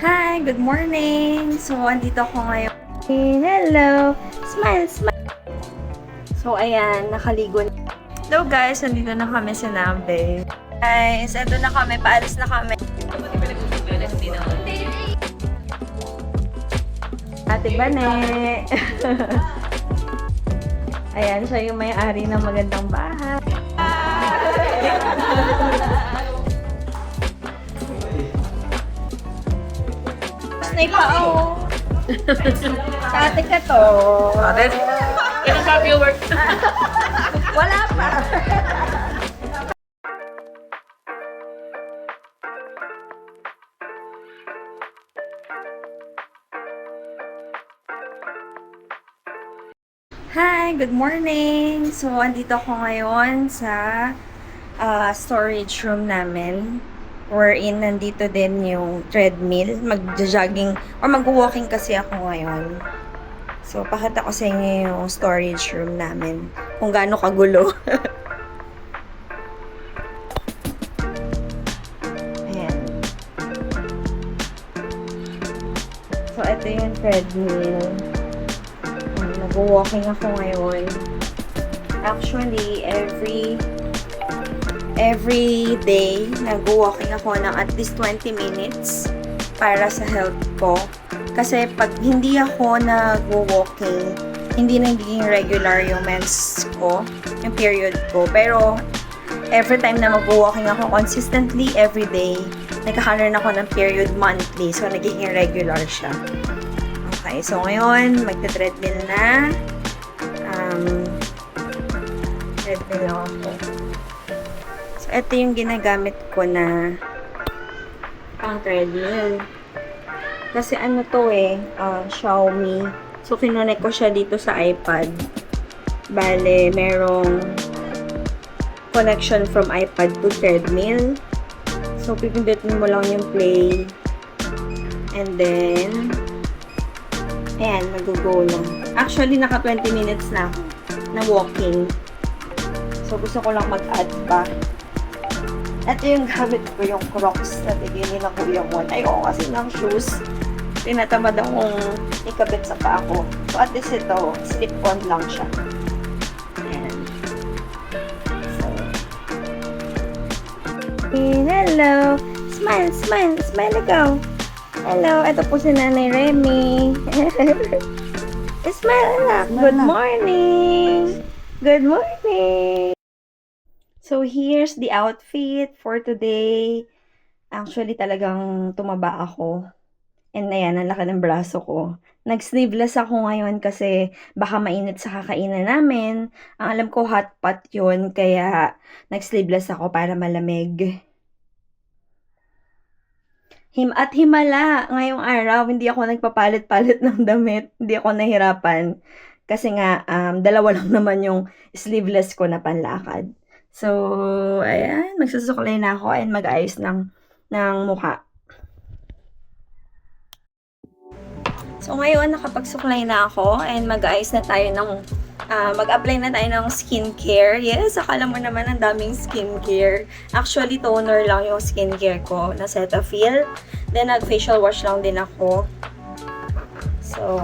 Hi, good morning! So, andito ako ngayon. Hello! Smile, smile! So, ayan, nakaligo na. Hello guys, nandito na kami sa Nambe. Guys, eto na kami, paalis na kami. Ate Bane! Ayan, siya yung may-ari ng magandang bahay. Snake pa ako. Sa ate ka to. Ate? Ilang copy of work? Wala pa. Hi, good morning! So, andito ako ngayon sa storage room namin. Wherein, nandito din yung treadmill. Mag-jogging or mag-walking kasi ako ngayon. So, pakita ko sa inyo yung storage room namin. Kung gaano kagulo. Ayan. So, ito yung treadmill. Nag-walking ako ngayon. Actually, every day, nag-walking ako ng at least 20 minutes para sa health ko. Kasi pag hindi ako nag-walking, hindi nagiging regular yung mens ko, yung period ko. Pero, every time na mag-walking ako consistently, every day, nagkakaroon ako ng period monthly. So, nagiging regular siya. Okay, so ngayon, magte-treadmill na. Treadmill lang ako. So, ito yung ginagamit ko na pang treadmill. Kasi ano to Xiaomi. So, kinunik ko siya dito sa iPad. Bale, merong connection from iPad to treadmill. So, pipindutin mo lang yung play. And then, ayan, nag-go na. Actually, naka 20 minutes na ako na walking. So, gusto ko lang mag-add pa. Ito yung gamit ko, yung Crocs na bigyan ng kuya mo. Ayoko kasi ng shoes. Tinatamad akong ikabit sa paa ko. So, at least ito, slip-on lang siya. Ayan. So, hello! Smile, smile, smile ikaw! Hello, ito po si Nanay Remy. Smile anak. Good morning. Good morning. So, here's the outfit for today. Actually, talagang tumaba ako. And ayan, ang laki ng braso ko. Nag-sleeveless ako ngayon kasi baka mainit sa kakainan namin. Ang alam ko, hot pot yun. Kaya, nag-sleeveless ako para malamig. At himala, ngayong araw, hindi ako nagpapalit-palit ng damit. Hindi ako nahirapan. Kasi nga, dalawa lang naman yung sleeveless ko na panlakad. So, ayan, magsusuklay na ako and mag-ayos ng mukha. So, ngayon, nakapagsuklay na ako and mag-ayos na tayo ng mag-apply na tayo ng skincare. Yes, akala mo naman ang daming skincare. Actually, toner lang yung skincare ko na Cetaphil. Then, nag-facial wash lang din ako. So,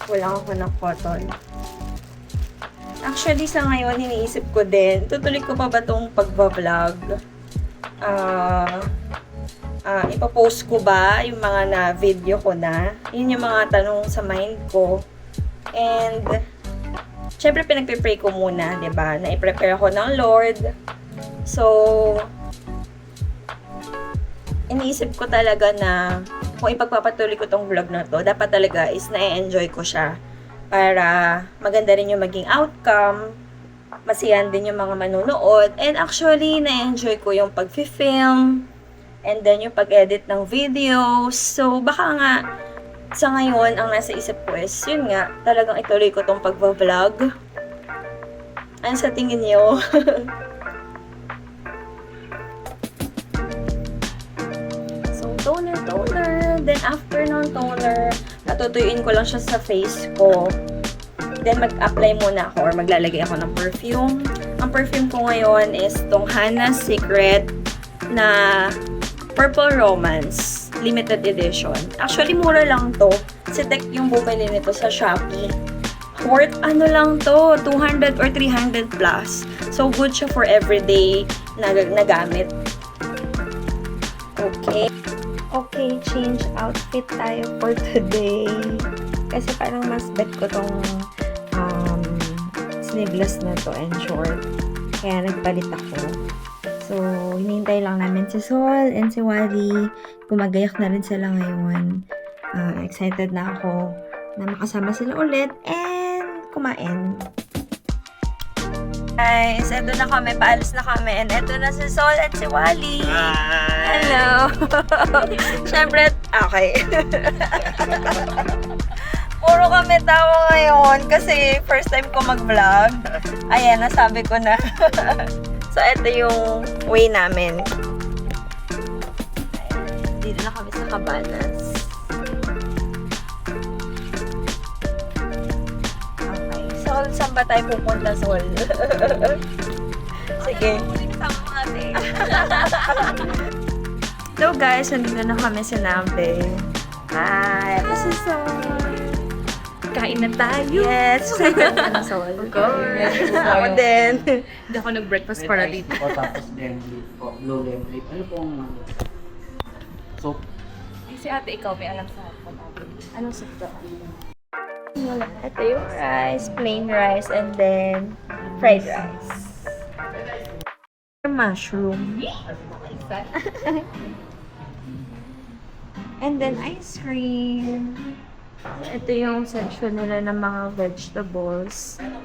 kulang ako ng cotton. Actually, sa ngayon, iniisip ko din, tutuloy ko pa ba itong pagbablog? Ipapost ko ba yung mga na-video ko na? Yun yung mga tanong sa mind ko. And, syempre, pinagpipray ko muna, ba diba? Na i-prepare ako ng Lord. So, iniisip ko talaga na kung ipagpapatuloy ko tong vlog na to, dapat talaga is na-enjoy ko siya. Para maganda rin yung maging outcome. Masiyahan din yung mga manunood. And actually, na-enjoy ko yung pag-film. And then, yung pag-edit ng videos. So, baka nga, sa ngayon, ang nasa isip ko is, yun nga, talagang ituloy ko tong pag-vlog. Ano sa tingin niyo? So, toner. Then, after ng toner, natutuyuin ko lang siya sa face ko. Then, mag-apply muna ako or maglalagay ako ng perfume. Ang perfume ko ngayon is tong Hannah's Secret na Purple Romance. limited edition. Actually, mura lang to. Si Tek yung bumili nito sa Shopee. Worth ano lang to, 200 or 300 plus. So, good siya for everyday na gamit. Okay. Okay, change outfit tayo for today. Kasi parang mas bet ko tong sleeveless na to and short. Kaya nagpalit ako. So, hinihintay lang namin si Sol and si Wally. Gumagayak na rin sila ngayon. Excited na ako na makasama sila ulit and kumain. Guys, eto na kami. Paalis na kami. And eto na si Sol and si Wally. Hi! Hello! Siyempre, okay. Puro kami tawa ngayon kasi first time ko mag-vlog. Ayan, nasabi ko na. So, ito yung way namin. Ayan, dito na kami sa Cabanas. Okay. Sol, saan ba tayo pupunta, Sol? Sige. So, guys, nandito na kami sa Nambe. Hi! Ako si Sol. Kain na tayo. Yes, excited ka na, Sol. Of course. Ako din. Hindi ako nag-breakfast para dito. O tapos lemon leaf po, blue lemon leaf. Ano pong soup? Si ate, ikaw may alam sa hapon. Anong soup to? Ito yung rice, plain rice, and then fried rice. Mushroom. And then ice cream. Ito yung section nila ng mga vegetables. Mga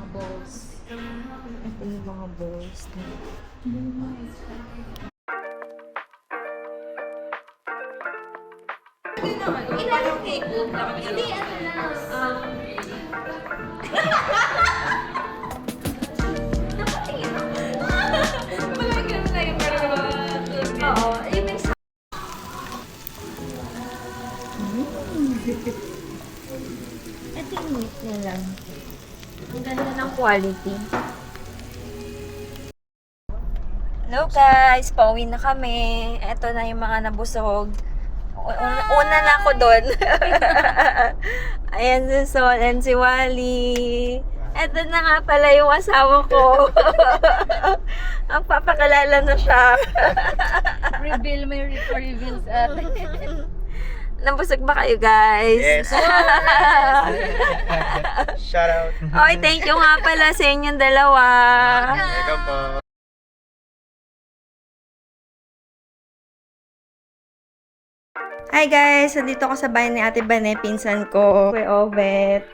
bowls. Ito yung mga bowls. Ito yung meat nila. Ang ganda ng quality. Hello guys! Pauwi na kami. Ito na yung mga nabusog. Una na ako doon. Ayan si Sol and si Wally. Ito na nga pala yung asawa ko. Ang papakalala na siya. Reveal, may reveals at... Nabusog ba kayo, guys? Yes! Shout out! Okay, thank you nga pala sa inyong dalawa. Welcome po! Hi guys! Nandito ako sa bahay ni Ate Bane, pinsan ko. Kuya Obet.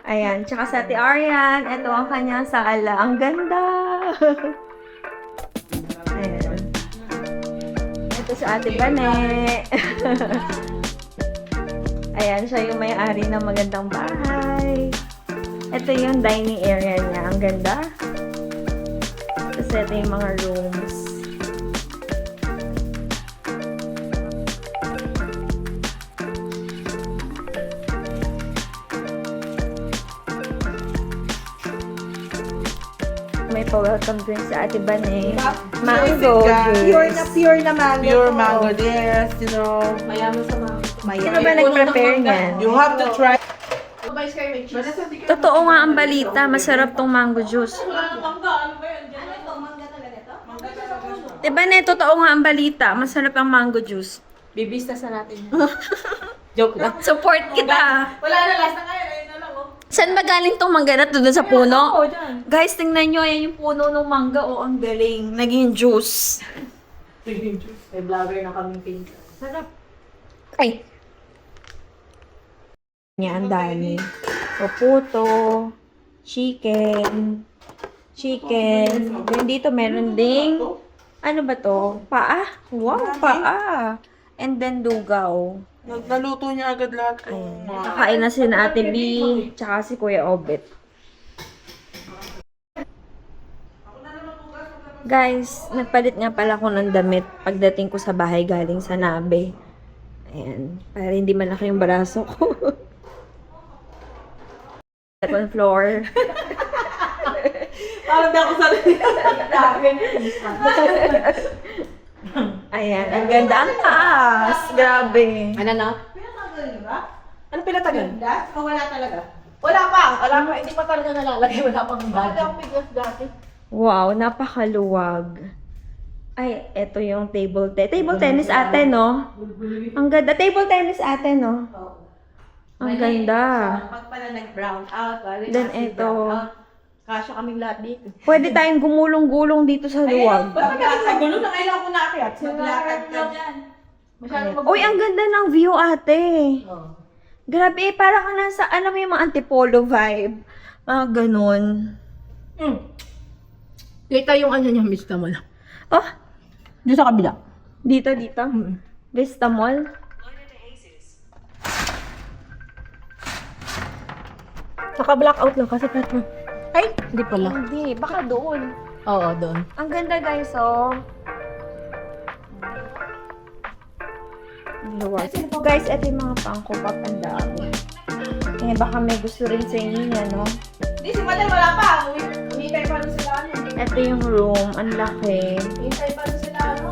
Ayan. Tsaka sa Ate Arian. Ito ang kanyang sala. Ang ganda! Ayan. Ito sa Ate Bane. Ayan, siya yung may-ari ng magandang bahay. Ito yung dining area niya. Ang ganda. Tapos ito yung mga rooms. May pa-welcome drink sa Ate Bane. Mango juice. Pure na mango. Pure to. mango, yes, you know. Mayaman sa mga... Sino ba nag-prepare niyan? You have to try. Totoo nga ang balita, masarap tong mango juice. Diba ne, totoo nga ang balita, masarap ang mango juice. Bibistas na natin. Joke lang. Support kita. Wala na, last na kayo. Ayun na lang, oh. Saan ba galing tong mangga na to dun sa puno? Oo, dyan. Guys, tingnan nyo, ayan yung puno ng mangga. Oh, ang galing. Naging juice. May vlogger na kaming pinsan. Sarap. Ay. Yan, ang dami. So, puto, chicken, then dito meron ding, ano ba to? Paa? Wow, paa. And then dugaw. Naluto niya agad lahat. Ayan. Kakain na si na Ate B, tsaka si Kuya Obet. Guys, nagpalit nga pala ako ng damit pagdating ko sa bahay galing sa Nabe. Ayan, para hindi malaki yung braso ko. Second floor. Parang di ako sa Ayan, ang ganda. Ang taas. Grabe. Ano na? Ano pinatagal? O wala talaga? Wala pa. Hindi pa talaga nalalagay. Wala pang Bakit budget. ako bigas dati? Wow, napakaluwag. Ay, eto yung table tennis. Table tennis ate, no? Ang ganda. Table tennis ate, no? Ang ganda. Pag pala nag-brown out, Then ito. Kasya kaming lahat dito. Pwede tayong gumulong-gulong dito sa luwag. Sa gulo na kailangan ko naakyat. Maglakad ka dyan. Masyadong Uy, ang ganda ng view ate. Oh. Grabe, parang ka nasa, alam mo yung mga antipolo vibe. Mga ganun. Kita yung ano niya, Mr. Mall. Oh, Dito sa kabila. dito. Vista Mall. Naka-blackout lang kasi Petro. Ay, hindi pala. Hindi, baka doon. Oo, doon. Ang ganda guys, oh. Ang luwag. Guys, ito yung mga pangkupap ang dami. Eh, baka may gusto rin sa inyo yan, no? Hindi, si Madel wala pa. Hinihintay pa rin sila ano. Ito yung room, ang laki. Hinihintay pa rin sila ano.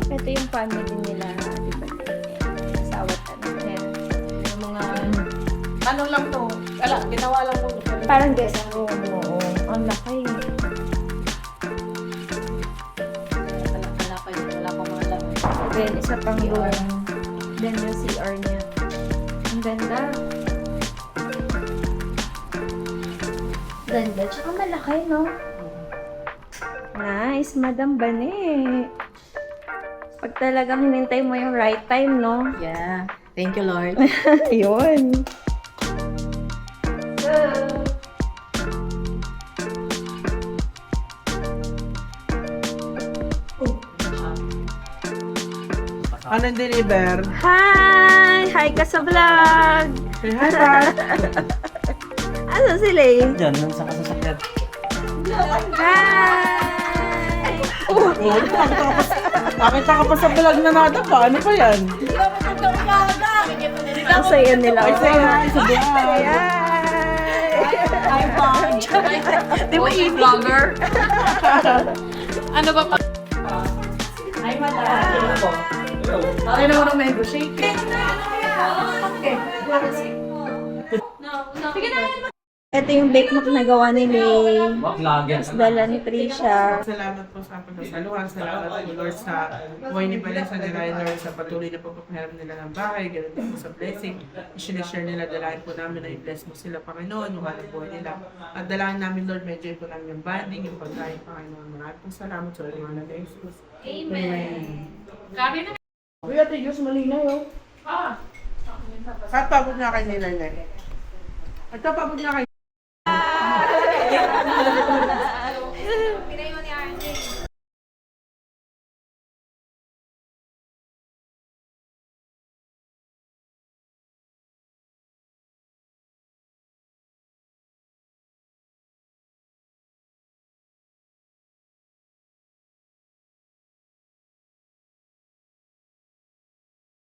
Ito yung family nila, di ba? Asawa ano. Yan. Yung mga... Ano lang to? Ginawa lang mo. Parang guest room, oo. Ang laki. Wala pa yun. Wala pa mga lamay. Then, isa pang room. Then, yung CR niya. Ang ganda. Ganda. Tsaka malaki, no? Nice, Madam Bane. Pag talagang hinintay mo yung right time, no? Yeah. Thank you, Lord. Yun. Anong deliver? Hi! Hi ka sa vlog! Say hi, Pat. Ano sila eh? Diyan, nung sa kasasakyan. Hi! Oh, nakita ka pa sa vlog na nada pa. Ano pa yan? Ang saya nila. Ay, say hi sa vlog. Hi! Hi, Pong. Di ba e-vlogger? Ano ba pa? Hi, madam. Okay naman ang mango shake. Okay. Ito yung bake na nagawa ni Lay. Wag lagyan. Dala ni Trisha. Salamat po sa pagkasaluhan. Salamat po Lord sa buhay ni Vanessa ni Rainer sa patuloy na pagpapahiram nila ng bahay. Ganun din po sa blessing. Sinashare nila, dalahin po namin na i-bless mo sila, Panginoon, yung hanap buhay nila. At dalahin namin, Lord, medyo po namin yung banding, yung pagkain, Panginoon. Maraming po salamat sa mga nagay Jesus. Amen. Uy, Ate Diyos, malinaw yun. At pagod na kay Nina. Ito, pagod na kay